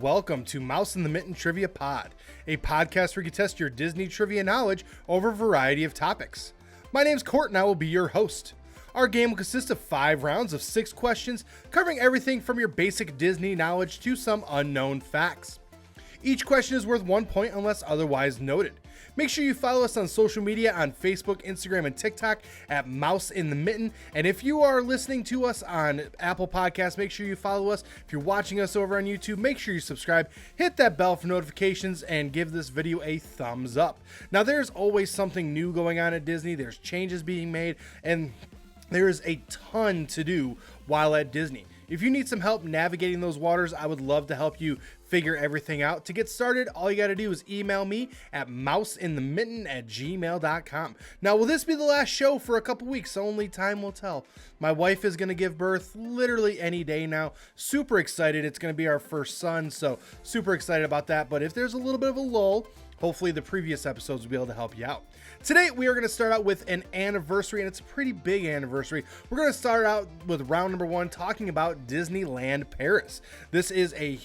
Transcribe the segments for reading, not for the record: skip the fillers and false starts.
welcome to Mouse in the Mitten Trivia Pod, a podcast where you can test your Disney trivia knowledge over a variety of topics. My name's Court and I will be your host. Our game will consist of 5 rounds of 6 questions, covering everything from your basic Disney knowledge to some unknown facts. Each question is worth 1 point unless otherwise noted. Make sure you follow us on social media on Facebook, Instagram, and TikTok at Mouse in the Mitten. And if you are listening to us on Apple Podcasts, make sure you follow us. If you're watching us over on YouTube, make sure you subscribe, hit that bell for notifications, and give this video a thumbs up. Now, there's always something new going on at Disney. There's changes being made, and there is a ton to do while at Disney. If you need some help navigating those waters, I would love to help you figure everything out. To get started, all you got to do is email me at mouseinthemitten@gmail.com. Now, will this be the last show for a couple weeks? Only time will tell. My wife is going to give birth literally any day now. Super excited. It's going to be our first son, so super excited about that. But if there's a little bit of a lull, hopefully the previous episodes will be able to help you out. Today, we are going to start out with an anniversary, and it's a pretty big anniversary. We're going to start out with round number 1, talking about Disneyland Paris. This is a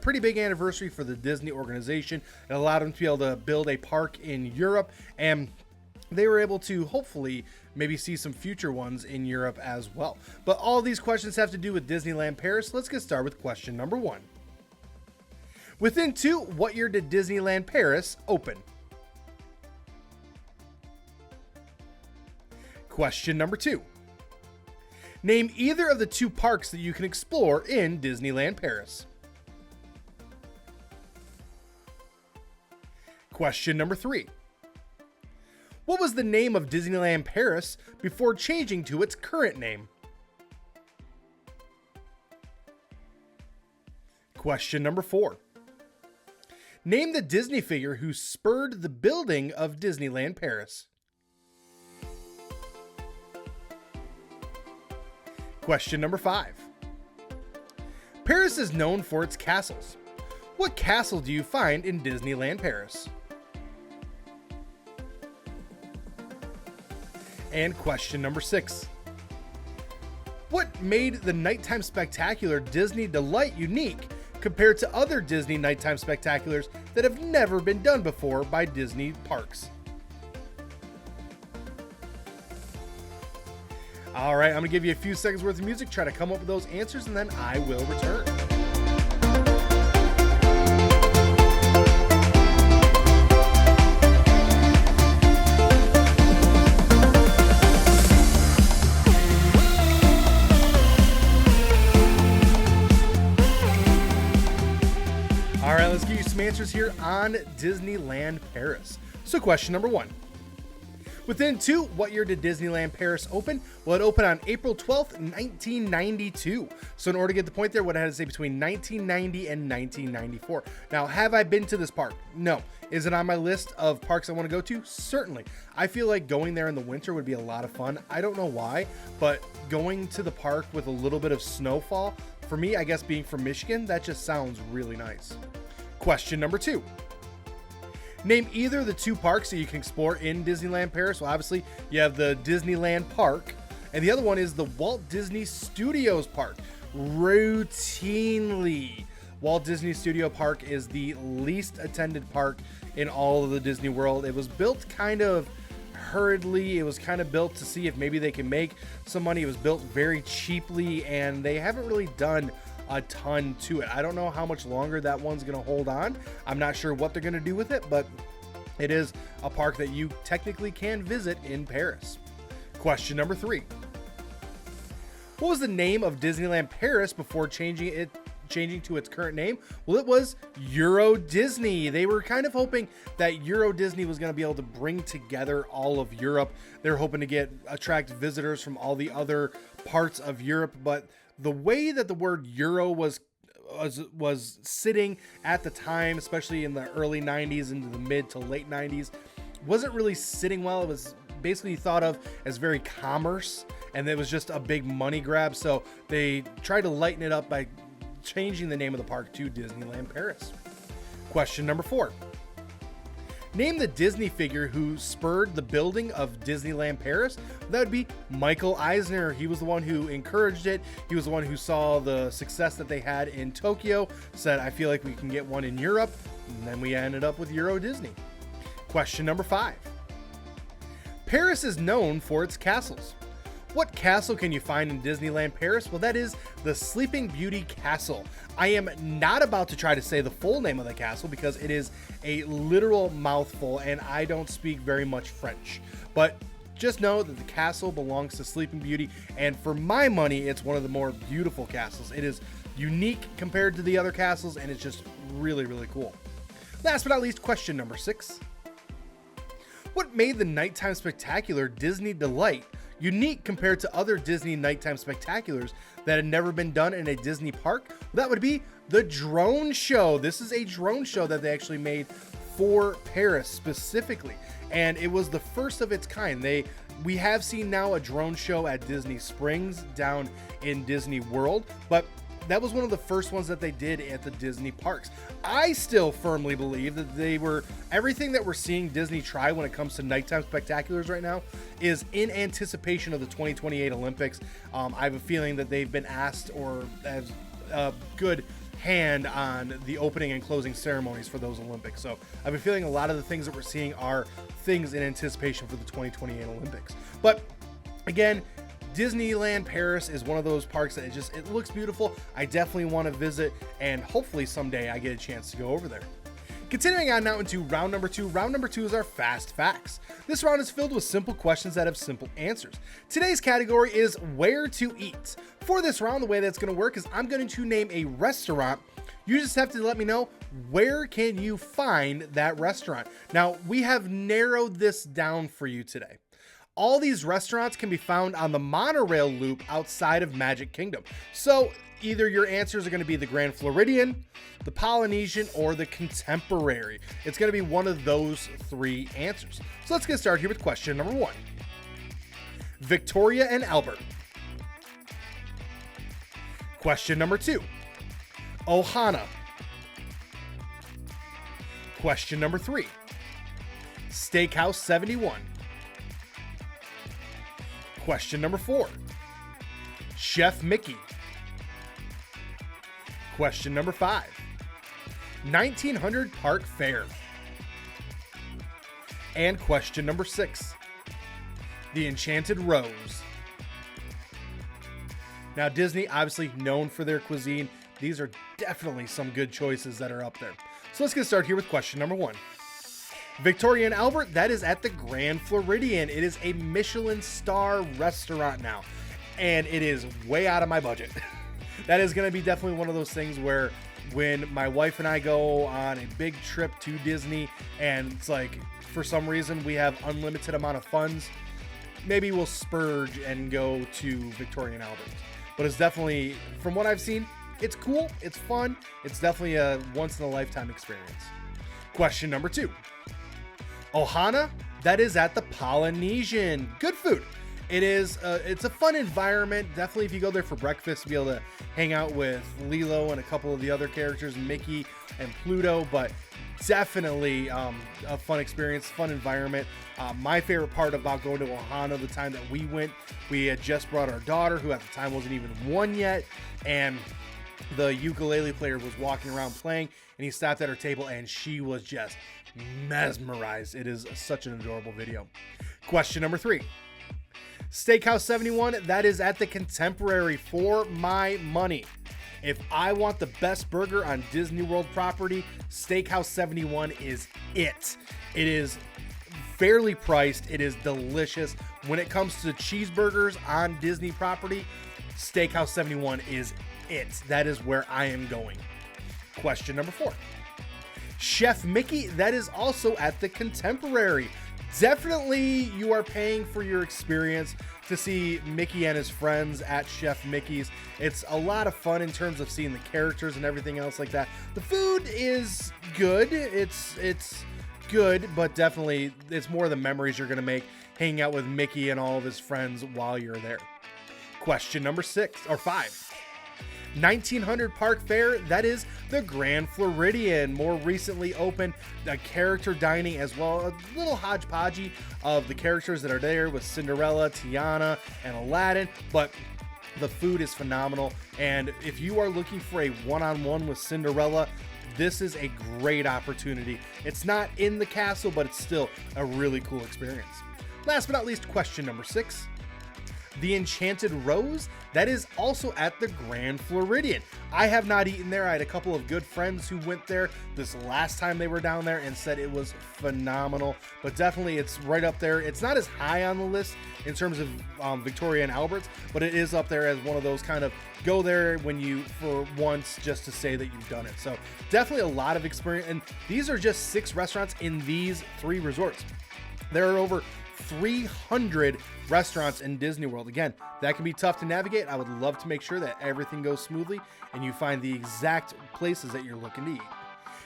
pretty big anniversary for the Disney organization. It allowed them to be able to build a park in Europe, and they were able to hopefully maybe see some future ones in Europe as well. But all these questions have to do with Disneyland Paris. Let's get started with question number 1. Within 2, what year did Disneyland Paris open? Question number 2. Name either of the 2 parks that you can explore in Disneyland Paris. Question number 3. What was the name of Disneyland Paris before changing to its current name? Question number 4. Name the Disney figure who spurred the building of Disneyland Paris. Question number 5. Paris is known for its castles. What castle do you find in Disneyland Paris? And question number 6. What made the Nighttime Spectacular Disney Delight unique compared to other Disney nighttime spectaculars that have never been done before by Disney parks? All right, I'm gonna give you a few seconds worth of music, try to come up with those answers, and then I will return. All right, let's give you some answers here on Disneyland Paris. So question number 1. Within 2, what year did Disneyland Paris open? Well, it opened on April 12th, 1992. So in order to get the point there, what I had to say between 1990 and 1994. Now, have I been to this park? No. Is it on my list of parks I want to go to? Certainly. I feel like going there in the winter would be a lot of fun. I don't know why, but going to the park with a little bit of snowfall, for me, I guess being from Michigan, that just sounds really nice. Question number 2. Name either of the 2 parks that you can explore in Disneyland Paris. Well, obviously, you have the Disneyland Park, and the other one is the Walt Disney Studios Park. Routinely, Walt Disney Studio Park is the least attended park in all of the Disney World. It was built kind of hurriedly. It was kind of built to see if maybe they can make some money. It was built very cheaply, and they haven't really done a ton to it. I don't know how much longer that one's going to hold on. I'm not sure what they're going to do with it, but it is a park that you technically can visit in Paris. Question number 3. What was the name of Disneyland Paris before changing to its current name? Well, it was Euro Disney. They were kind of hoping that Euro Disney was going to be able to bring together all of Europe. They're hoping to attract visitors from all the other parts of Europe, but the way that the word Euro was sitting at the time, especially in the early 90s into the mid to late 90s, wasn't really sitting well. It was basically thought of as very commerce, and it was just a big money grab. So they tried to lighten it up by changing the name of the park to Disneyland Paris. Question number 4. Name the Disney figure who spurred the building of Disneyland Paris. That would be Michael Eisner. He was the one who encouraged it. He was the one who saw the success that they had in Tokyo, said, I feel like we can get one in Europe. And then we ended up with Euro Disney. Question number 5. Paris is known for its castles. What castle can you find in Disneyland Paris? Well, that is the Sleeping Beauty Castle. I am not about to try to say the full name of the castle because it is a literal mouthful and I don't speak very much French. But just know that the castle belongs to Sleeping Beauty, and for my money, it's one of the more beautiful castles. It is unique compared to the other castles, and it's just really, really cool. Last but not least, question number 6. What made the Nighttime Spectacular Disney Delight unique compared to other Disney nighttime spectaculars that had never been done in a Disney park? That would be the drone show. This is a drone show that they actually made for Paris specifically, and it was the first of its kind. We have seen now a drone show at Disney Springs down in Disney World, but that was one of the first ones that they did at the Disney parks. I still firmly believe that everything that we're seeing Disney try when it comes to nighttime spectaculars right now is in anticipation of the 2028 Olympics. I have a feeling that they've been asked or has a good hand on the opening and closing ceremonies for those Olympics. So I have a feeling a lot of the things that we're seeing are things in anticipation for the 2028 Olympics. But again, Disneyland Paris is one of those parks that it looks beautiful. I definitely want to visit, and hopefully someday I get a chance to go over there. Continuing on now into round number 2. Round number 2 is our fast facts. This round is filled with simple questions that have simple answers. Today's category is where to eat. For this round, the way that's going to work is I'm going to name a restaurant. You just have to let me know where can you find that restaurant. Now, we have narrowed this down for you today. All these restaurants can be found on the monorail loop outside of Magic Kingdom. So either your answers are going to be the Grand Floridian, the Polynesian, or the Contemporary. It's going to be one of those 3 answers. So let's get started here with question number 1. Victoria and Albert. Question number 2. Ohana. Question number 3. Steakhouse 71. Question number 4. Chef Mickey. Question number 5. 1900 Park Fair. And question number 6. The Enchanted Rose. Now, Disney, obviously known for their cuisine. These are definitely some good choices that are up there. So let's get started here with question number 1. Victoria and Albert, that is at the Grand Floridian. It is a Michelin star restaurant now, and it is way out of my budget. That is going to be definitely one of those things where when my wife and I go on a big trip to Disney and it's like, for some reason, we have unlimited amount of funds, maybe we'll splurge and go to Victoria and Albert. But it's definitely, from what I've seen, it's cool, it's fun, it's definitely a once-in-a-lifetime experience. Question number 2. Ohana, that is at the Polynesian. Good food. It's a fun environment. Definitely if you go there for breakfast, you'll be able to hang out with Lilo and a couple of the other characters, Mickey and Pluto, but definitely a fun experience, fun environment. My favorite part about going to Ohana the time that we went, we had just brought our daughter, who at the time wasn't even 1 yet, and the ukulele player was walking around playing, and he stopped at her table and she was just mesmerized. It is such an adorable video. Question number 3. Steakhouse 71, that is at the Contemporary. For my money, if I want the best burger on Disney World property, Steakhouse 71 is it. It is fairly priced. It is delicious. When it comes to cheeseburgers on Disney property, Steakhouse 71 is it. That is where I am going. Question number 4. Chef Mickey, that is also at the Contemporary. Definitely you are paying for your experience to see Mickey and his friends at Chef Mickey's. It's a lot of fun in terms of seeing the characters and everything else like that. The food is good. It's good, but definitely it's more the memories you're going to make hanging out with Mickey and all of his friends while you're there. Question number 5. 1900 Park Fare, that is the Grand Floridian. More recently opened, the character dining as well, a little hodgepodge of the characters that are there with Cinderella, Tiana, and Aladdin, but the food is phenomenal. And if you are looking for a one-on-one with Cinderella, this is a great opportunity. It's not in the castle, but it's still a really cool experience. Last but not least, question number 6. The Enchanted Rose, that is also at the Grand Floridian. I have not eaten there. I had a couple of good friends who went there this last time they were down there and said it was phenomenal, but definitely it's right up there. It's not as high on the list in terms of Victoria and Albert's, but it is up there as one of those kind of go there when you, for once, just to say that you've done it. So definitely a lot of experience, and these are just 6 restaurants in these 3 resorts. There are over 300 restaurants in Disney World. Again, that can be tough to navigate. I would love to make sure that everything goes smoothly and you find the exact places that you're looking to eat.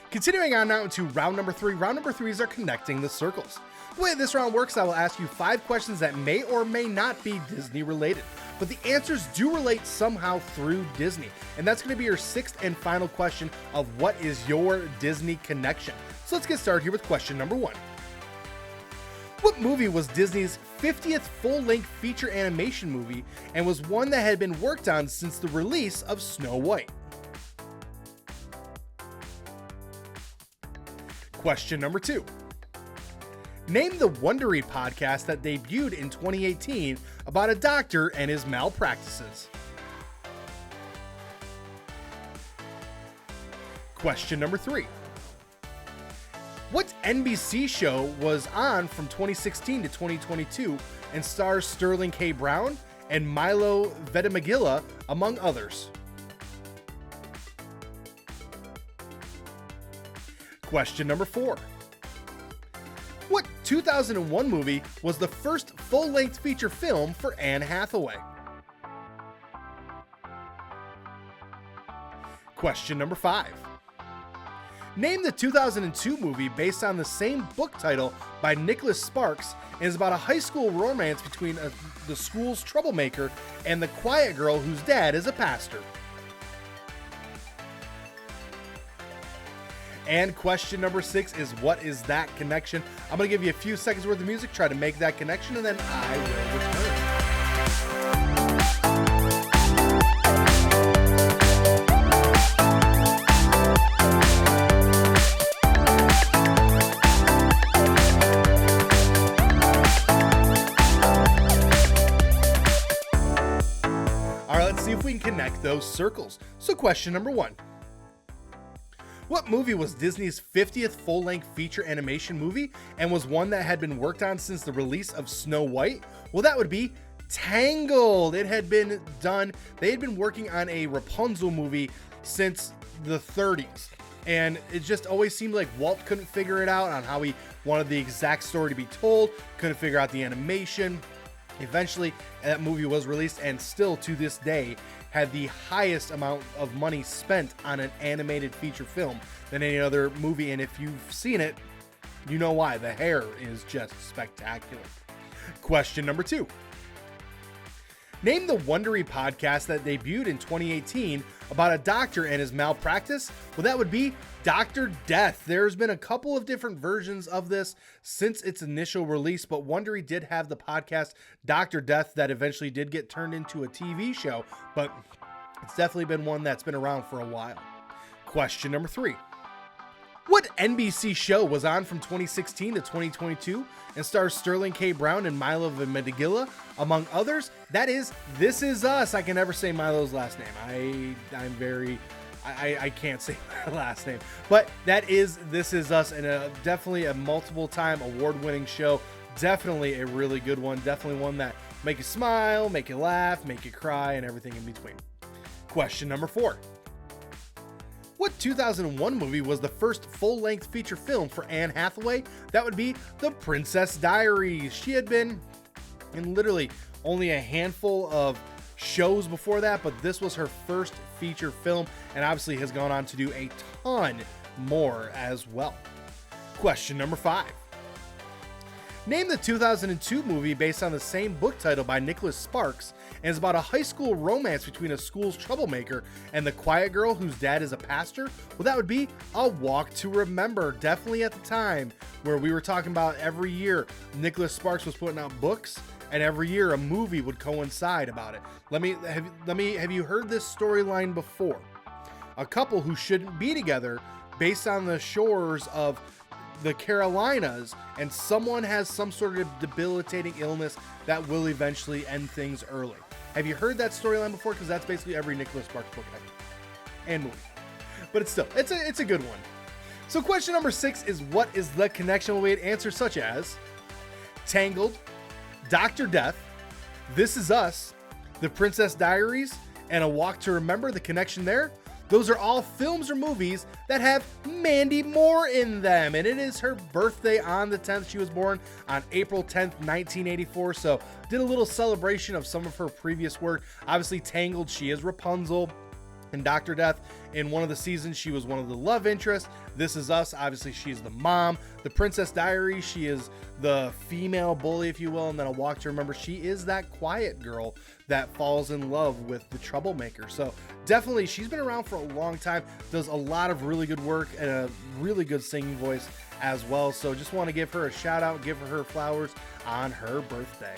Continuing on now into round number 3. Round number 3 is our connecting the circles. The way this round works, I will ask you 5 questions that may or may not be Disney related, but the answers do relate somehow through Disney. And that's going to be your 6th and final question of what is your Disney connection. So let's get started here with question number 1. What movie was Disney's 50th full-length feature animation movie and was one that had been worked on since the release of Snow White? Question number 2. Name the Wondery podcast that debuted in 2018 about a doctor and his malpractices. Question number 3. What NBC show was on from 2016 to 2022 and stars Sterling K. Brown and Milo Ventimiglia, among others? Question number 4. What 2001 movie was the first full-length feature film for Anne Hathaway? Question number 5. Name the 2002 movie based on the same book title by Nicholas Sparks and is about a high school romance between the school's troublemaker and the quiet girl whose dad is a pastor. And question number 6 is what is that connection? I'm going to give you a few seconds worth of music, try to make that connection, and then I will return. See if we can connect those circles. So question number 1. What movie was Disney's 50th full-length feature animation movie and was one that had been worked on since the release of Snow White? Well, that would be Tangled. It had been done. They had been working on a Rapunzel movie since the 30s. And it just always seemed like Walt couldn't figure it out on how he wanted the exact story to be told, couldn't figure out the animation. Eventually, that movie was released and still to this day had the highest amount of money spent on an animated feature film than any other movie. And if you've seen it, you know why. The hair is just spectacular. Question number 2. Name the Wondery podcast that debuted in 2018 about a doctor and his malpractice. Well, that would be Dr. Death. There's been a couple of different versions of this since its initial release, but Wondery did have the podcast Dr. Death that eventually did get turned into a TV show, but it's definitely been one that's been around for a while. Question number 3. What NBC show was on from 2016 to 2022 and stars Sterling K. Brown and Milo Ventimiglia, among others? That is This Is Us. I can never say Milo's last name. I can't say my last name. But that is This Is Us, and definitely a multiple-time award-winning show. Definitely a really good one. Definitely one that make you smile, make you laugh, make you cry, and everything in between. Question number 4. What 2001 movie was the first full-length feature film for Anne Hathaway? That would be The Princess Diaries. She had been in literally only a handful of shows before that, but this was her first feature film and obviously has gone on to do a ton more as well. Question number 5. Name the 2002 movie based on the same book title by Nicholas Sparks and is about a high school romance between a school's troublemaker and the quiet girl whose dad is a pastor. Well, that would be A Walk to Remember. Definitely at the time where we were talking about every year Nicholas Sparks was putting out books, and every year a movie would coincide about it. Have you heard this storyline before? A couple who shouldn't be together based on the shores of the Carolinas, and someone has some sort of debilitating illness that will eventually end things early. Have you heard that storyline before? Because that's basically every Nicholas Sparks book and movie. But it's a good one. So question number 6 is, what is the connection? Well, we had answers such as Tangled, Dr. Death, This Is Us, The Princess Diaries, and A Walk to Remember. The connection there? Those are all films or movies that have Mandy Moore in them. And it is her birthday on the 10th. She was born on April 10th, 1984. So did a little celebration of some of her previous work. Obviously Tangled, she is Rapunzel. And Dr. Death, in one of the seasons, she was one of the love interests. This Is Us, obviously she's the mom. The Princess Diaries, she is the female bully, if you will. And then A Walk to Remember, she is that quiet girl that falls in love with the troublemaker. So definitely, she's been around for a long time, does a lot of really good work and a really good singing voice as well. So just want to give her a shout out, give her flowers on her birthday.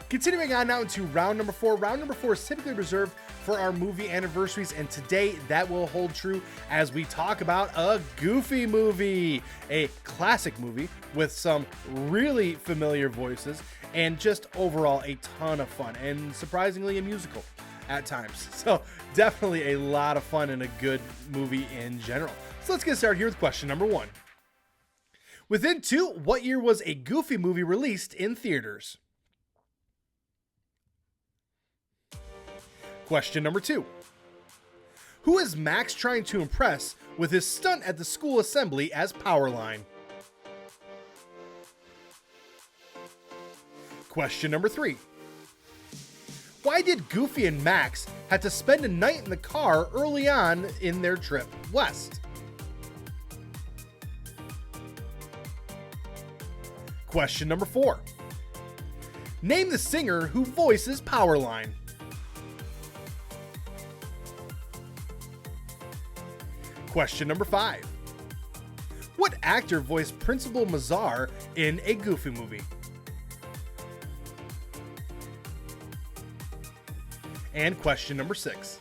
Continuing on now into round number 4. Round number 4 is typically reserved for our movie anniversaries, and today that will hold true as we talk about a Goofy movie, a classic movie with some really familiar voices and just overall a ton of fun, and surprisingly a musical at times. So definitely a lot of fun and a good movie in general. So let's get started here with question number 1. Within 2, what year was a Goofy movie released in theaters? Question number 2. Who is Max trying to impress with his stunt at the school assembly as Powerline? Question number 3. Why did Goofy and Max have to spend a night in the car early on in their trip west? Question number 4. Name the singer who voices Powerline. Question number 5. What actor voiced Principal Mazar in a Goofy movie? And question number 6.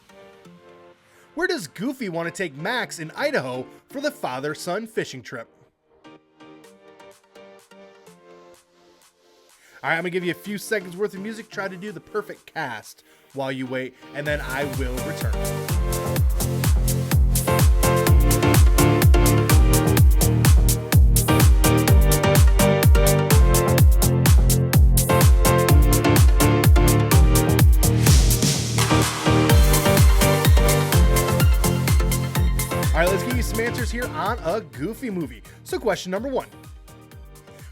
Where does Goofy want to take Max in Idaho for the father-son fishing trip? All right, I'm going to give you a few seconds worth of music. Try to do the perfect cast while you wait, and then I will return. All right, let's give you some answers here on a Goofy movie. So question number 1.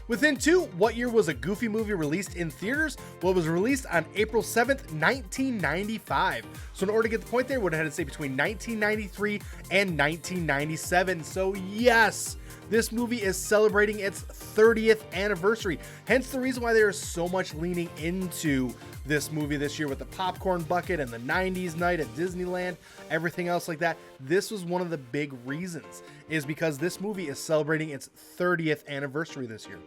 Within 2, what year was a Goofy movie released in theaters? Well, it was released on April 7th, 1995. So in order to get the point there, we would have had to say between 1993 and 1997. So yes, this movie is celebrating its 30th anniversary. Hence the reason why there is so much leaning into this movie this year with the popcorn bucket and the 90s night at Disneyland, everything else like that. This was one of the big reasons, is because this movie is celebrating its 30th anniversary this year.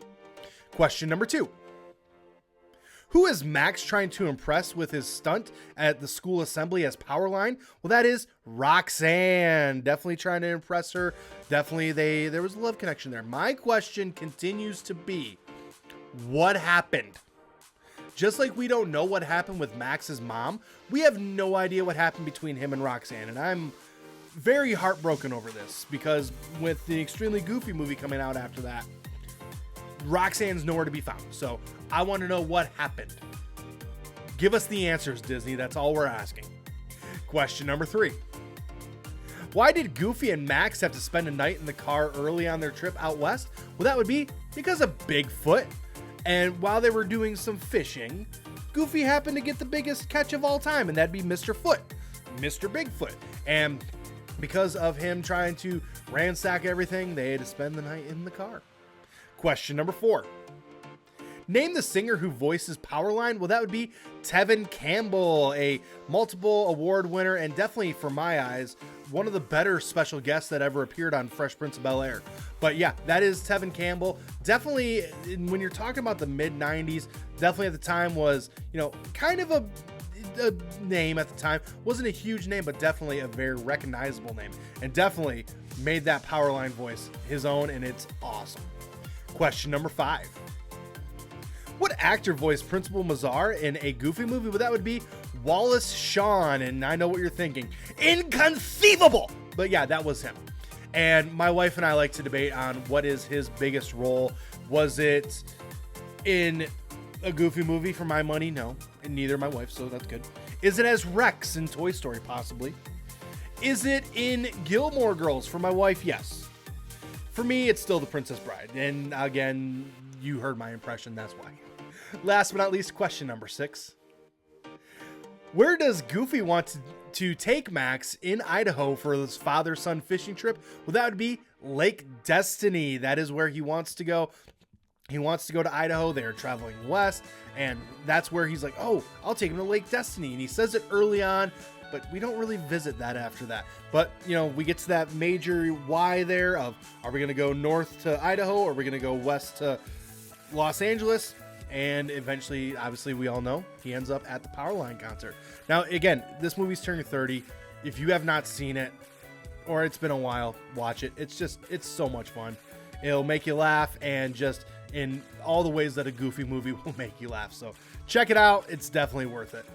Question number 2. Who is Max trying to impress with his stunt at the school assembly as Powerline? Well, that is Roxanne. Definitely trying to impress her. Definitely there was a love connection there. My question continues to be, what happened? Just like we don't know what happened with Max's mom, we have no idea what happened between him and Roxanne. And I'm very heartbroken over this because with the extremely Goofy movie coming out after that, Roxanne's nowhere to be found. So I want to know what happened. Give us the answers, Disney. That's all we're asking. Question number 3. Why did Goofy and Max have to spend a night in the car early on their trip out west? Well, that would be because of Bigfoot. And while they were doing some fishing, Goofy happened to get the biggest catch of all time, and that'd be Mr. Foot, Mr. Bigfoot. And because of him trying to ransack everything, they had to spend the night in the car. Question number 4. Name the singer who voices Powerline. Well, that would be Tevin Campbell, a multiple award winner and definitely, for my eyes, one of the better special guests that ever appeared on Fresh Prince of Bel-Air. But yeah, that is Tevin Campbell. Definitely, when you're talking about the mid 90s, definitely at the time was, kind of a name at the time. Wasn't a huge name, but definitely a very recognizable name, and definitely made that Powerline voice his own, and it's awesome. Question number 5. What actor voiced Principal Mazar in a Goofy movie? Well, that would be Wallace Shawn, and I know what you're thinking. Inconceivable! But yeah, that was him. And my wife and I like to debate on what is his biggest role. Was it in a Goofy movie? For my money, no. And neither my wife, so that's good. Is it as Rex in Toy Story? Possibly. Is it in Gilmore Girls? For my wife, yes. For me, it's still The Princess Bride. And again, you heard my impression, that's why. Last but not least, question number 6. Where does Goofy want to take Max in Idaho for his father-son fishing trip? Well, that would be Lake Destiny. That is where he wants to go. He wants to go to Idaho. They're traveling west, and that's where he's like, oh, I'll take him to Lake Destiny. And he says it early on, but we don't really visit that after that. But, we get to that major why there of, are we going to go north to Idaho, or are we going to go west to Los Angeles? And eventually, obviously, we all know he ends up at the Powerline concert. Now, again, this movie's turning 30. If you have not seen it, or it's been a while, watch it. It's so much fun. It'll make you laugh, and just in all the ways that a Goofy movie will make you laugh. So check it out. It's definitely worth it.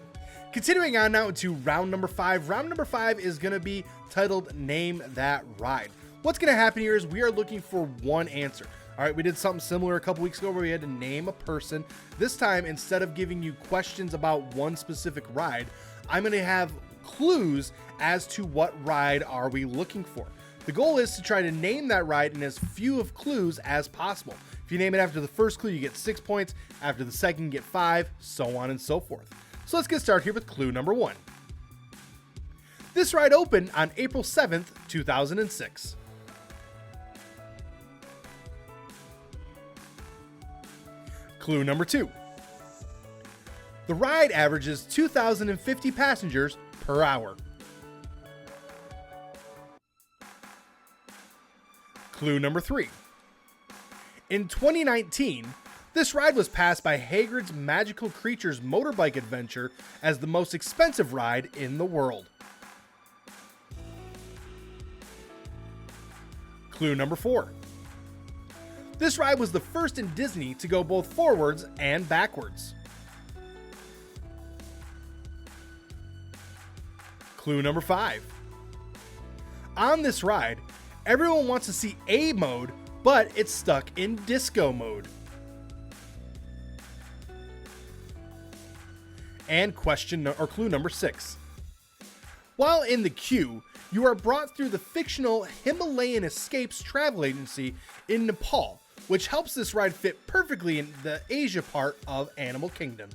Continuing on now to round number 5. Round number 5 is going to be titled Name That Ride. What's going to happen here is we are looking for one answer. All right, we did something similar a couple weeks ago where we had to name a person. This time, instead of giving you questions about one specific ride, I'm going to have clues as to what ride are we looking for. The goal is to try to name that ride in as few of clues as possible. If you name it after the first clue, you get 6 points. After the second, you get 5, so on and so forth. So let's get started here with clue number 1. This ride opened on April 7th, 2006. Clue number 2. The ride averages 2,050 passengers per hour. Clue number 3. In 2019, this ride was passed by Hagrid's Magical Creatures motorbike adventure as the most expensive ride in the world. Clue number 4. This ride was the first in Disney to go both forwards and backwards. Clue number 5. On this ride, everyone wants to see A mode, but it's stuck in disco mode. And clue number 6. While in the queue, you are brought through the fictional Himalayan Escapes travel agency in Nepal, which helps this ride fit perfectly in the Asia part of Animal Kingdom.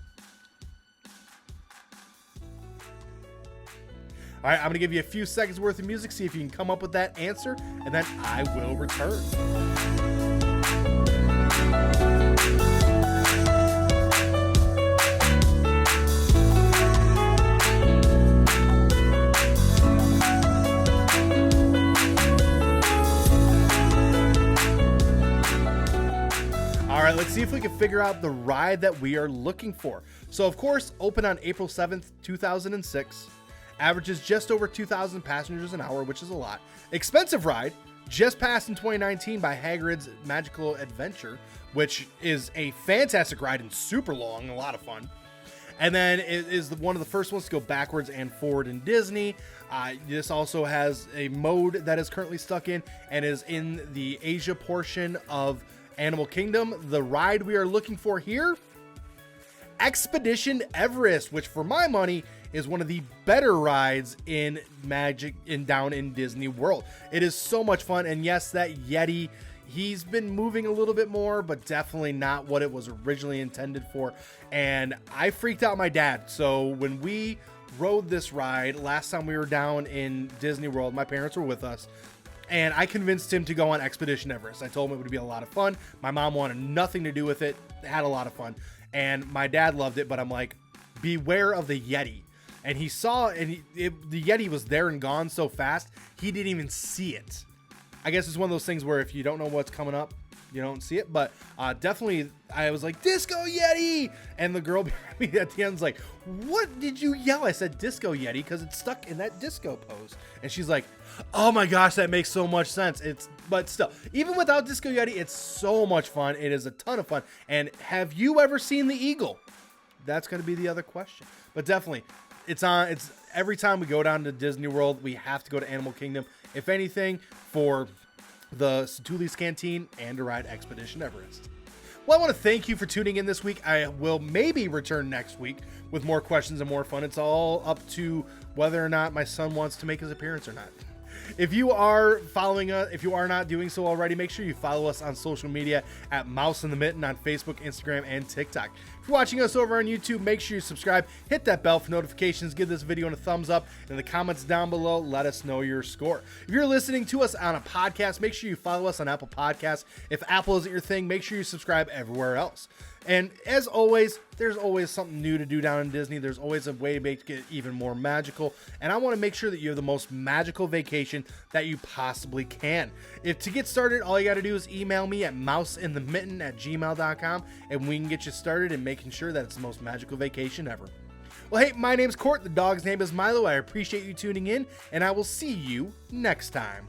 All right, I'm going to give you a few seconds worth of music, see if you can come up with that answer, and then I will return. All right, let's see if we can figure out the ride that we are looking for. So, of course, opened on April 7th, 2006. Averages just over 2,000 passengers an hour, which is a lot. Expensive ride, just passed in 2019 by Hagrid's Magical Adventure, which is a fantastic ride and super long and a lot of fun. And then it is one of the first ones to go backwards and forward in Disney. This also has a mode that is currently stuck in and is in the Asia portion of Animal Kingdom. The ride we are looking for here, Expedition Everest, which for my money is one of the better rides in down in Disney World. It is so much fun, and yes, that Yeti, he's been moving a little bit more, but definitely not what it was originally intended for. And I freaked out my dad. So when we rode this ride last time we were down in Disney World, my parents were with us. And I convinced him to go on Expedition Everest. I told him it would be a lot of fun. My mom wanted nothing to do with it, had a lot of fun. And my dad loved it, but I'm like, beware of the Yeti. And he saw, and the Yeti was there and gone so fast, he didn't even see it. I guess it's one of those things where if you don't know what's coming up, you don't see it. But definitely, I was like, Disco Yeti! And the girl behind me at the end was like, what did you yell? I said, Disco Yeti, because it's stuck in that disco pose. And she's like, oh my gosh, that makes so much sense. But still, even without Disco Yeti, it's so much fun. It is a ton of fun. And have you ever seen the eagle? That's going to be the other question. But definitely, it's every time we go down to Disney World, we have to go to Animal Kingdom. If anything, for the Satouli's Canteen and to ride Expedition Everest. Well, I want to thank you for tuning in this week. I will maybe return next week with more questions and more fun. It's all up to whether or not my son wants to make his appearance or not. If you are following us, if you are not doing so already, make sure you follow us on social media at Mouse in the Mitten on Facebook, Instagram, and TikTok. If you're watching us over on YouTube, make sure you subscribe, hit that bell for notifications, give this video a thumbs up, and in the comments down below, let us know your score. If you're listening to us on a podcast, make sure you follow us on Apple Podcasts. If Apple isn't your thing, make sure you subscribe everywhere else. And as always, there's always something new to do down in Disney. There's always a way to make it even more magical. And I want to make sure that you have the most magical vacation that you possibly can. If to get started, all you got to do is email me at mouseinthemitten@gmail.com, and we can get you started in making sure that it's the most magical vacation ever. Well, hey, my name's Court. The dog's name is Milo. I appreciate you tuning in, and I will see you next time.